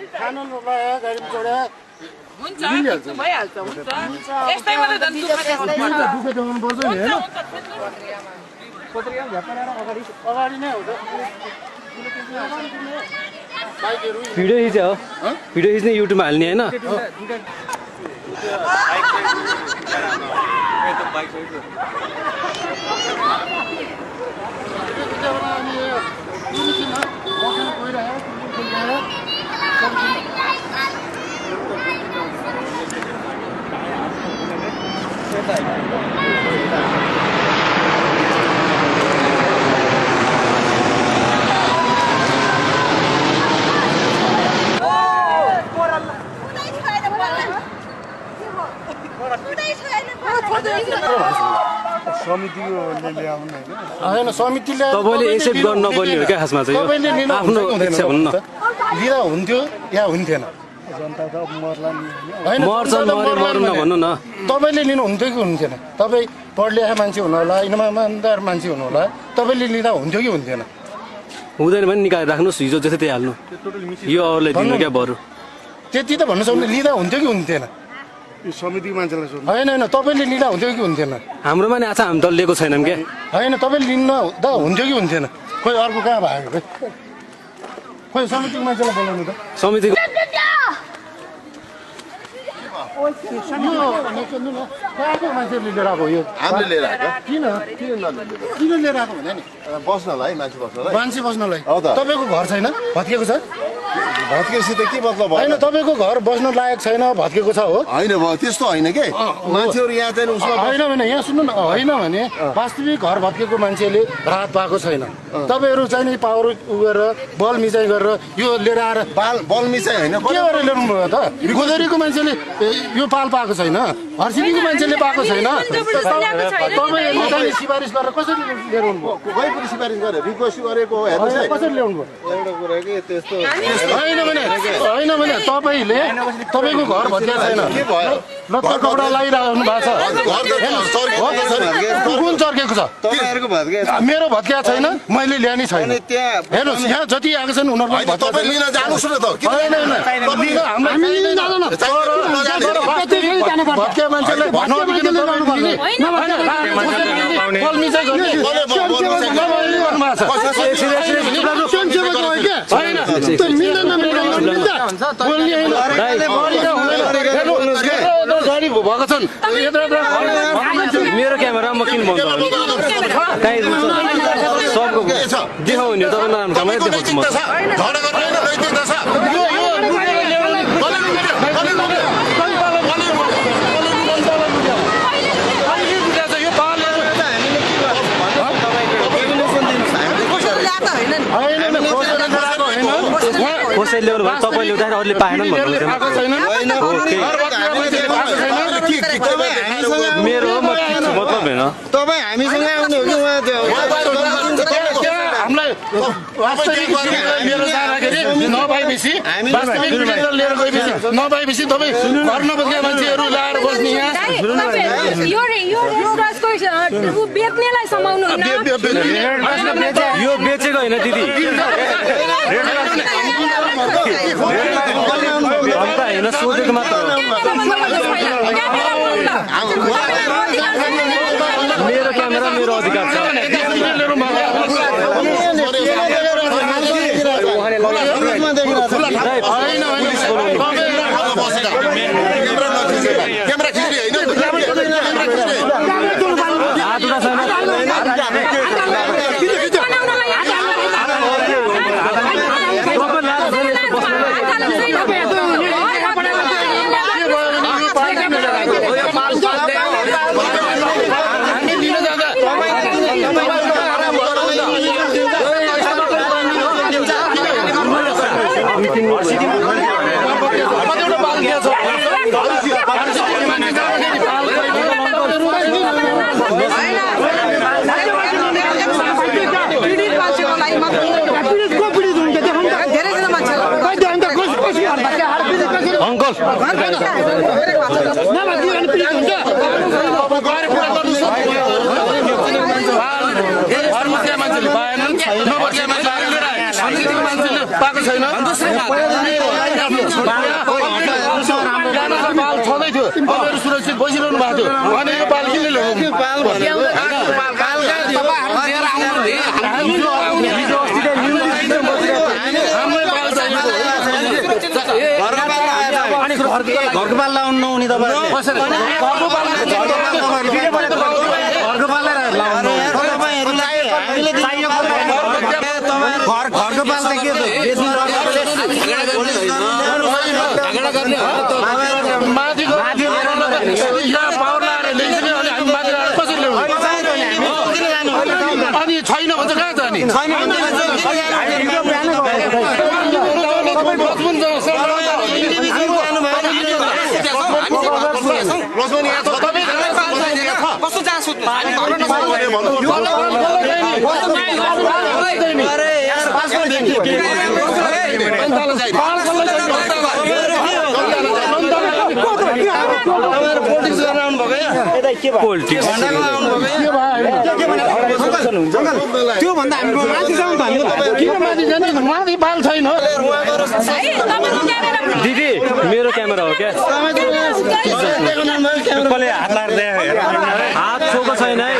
खानु नपाए गाडी चढे हुन्छ भइहाल्छ हुन्छ यस्तैमा त झन् दुःख देखाउनु पर्छ नि हैन पत्रिका झ्यापनाएर अगाडि नै हो त भिडियो खिच्यो हो भिडियो खिच्ने युट्युबमा हाल्ने हैन समितिले ल्याउनु हैन समितिले तपाईले एक्सेप्ट गर्न नपर्ने हो क्या खासमा चाहिँ आफ्नो इच्छा हुन्न लिदा हुन्थ्यो या हुन्थेन जनता त मर्ला हैन मर्छ मर्नु भन्नु न तपाईले लिनु हुन्थ्यो कि हुन्थेन तपाई पढलेखा मान्छे हुनु होला इमानदार मान्छे हुनु होला तपाईले लिदा हुन्थ्यो कि हुन्थेन हुँदैन भने निकालेर राख्नुस् हिजो जस्तै त्यही हाल्नु यो अरूलाई दिनु क्या बरु त्यति त भन्न सक्नु लिदा हुन्थ्यो कि हुन्थेन समितिको मान्छेलाई सोध्नु हैन हैन तपाईले लिदा हुन्थ्यो कि हुन्थेन हाम्रोमा नि आछ हामी त लिएको छैनौँ क्या हैन तपाईले लिन्न त हुन्थ्यो कि हुन्थेन खोइ अर्को कहाँ भएको खोइ समितिको मान्छेलाई बोलाउनु त समितिको मान्छेले लिएर आएको यो हामीले लिएर आएको किन लिएर आएको भने नि बस्नलाई मान्छे बस्नलाई मान्छे बस्नलाई तपाईँको घर छैन भत्किएको छ भत्केपछि त के मतलब होइन तपाईँको घर बस्न लायक छैन भत्किएको छ हो होइन त्यस्तो होइन के मान्छेहरू यहाँ चाहिँ उसमा होइन भने यहाँ सुन्नु न होइन भने वास्तविक घर भत्किएको मान्छेले राहत पाएको छैन तपाईँहरू चाहिँ नि पावर उ गरेर बल मिचाइ गरेर यो लिएर आएर बल मिचाइ होइन के गरेर ल्याउनु भयो त गोदरीको मान्छेले यो पाल पाएको छैन हर्सिनीको मान्छेले पाएको छैन तपाईँहरूले चाहिँ सिफारिस गरेर कसरी लिएर आउनु भयो खै पनि सिफारिस गरेर रिक्वेस्ट गरेको हेर्नुहोस् है कसरी ल्याउनु भयो एउटा कुरा कि त्यस्तो होइन भने तपाईँले तपाईँको घर भत्किएको छैन के भयो लत्ता कपडा लगाइराख्नु भएको छ कुन चर्केको छ तपाईँहरूको भत्के मेरो भत्किया छैन मैले ल्याने छैन हेर्नुहोस् यहाँ जति आएको छन् उनीहरूलाई तपाईँ लिन जानुहोस् न त भत्किया मान्छेलाई गाडी भएको छन् मेरो क्यामेरा म किन बन्द कहीँ सबको देखाउ नि तपाईँ नराम्रो कामै देखाउँछु म कसैले ल्याउनु भयो तपाईँले ल्याउँदाखेरि अरूले पाएनन् मेरो हो मतलब होइन तपाईँ हामीसँग आउने हो कि हामीलाई नपाएपछि तपाईँ घर नबस्ने मान्छेहरू ल्याएर बस्ने बेच्नेलाई समाउनु यो बेचेको होइन दिदी होइन सोधेको मात्र मेरो क्यामेरा मेरो अधिकार छ मान्छेले पाएनन् राजनीतिक मान्छेले पाएको छैन पाल छँदै थियो तपाईँहरू सुरक्षित बसिरहनु भएको थियो अनि यो पाल किन ल्याउनु घरको पाल्ला आउनु नहुने तपाईँहरूले घरको पाल चाहिँ के अनि छैन भन्छ कहाँ जाने त्योभन्दा हाम्रो माथि जाउँ त किन माथि जाने माथि पाल छैन दिदी मेरो क्यामेरा हो क्या कसले हात लाग्दै हात छोको छैन है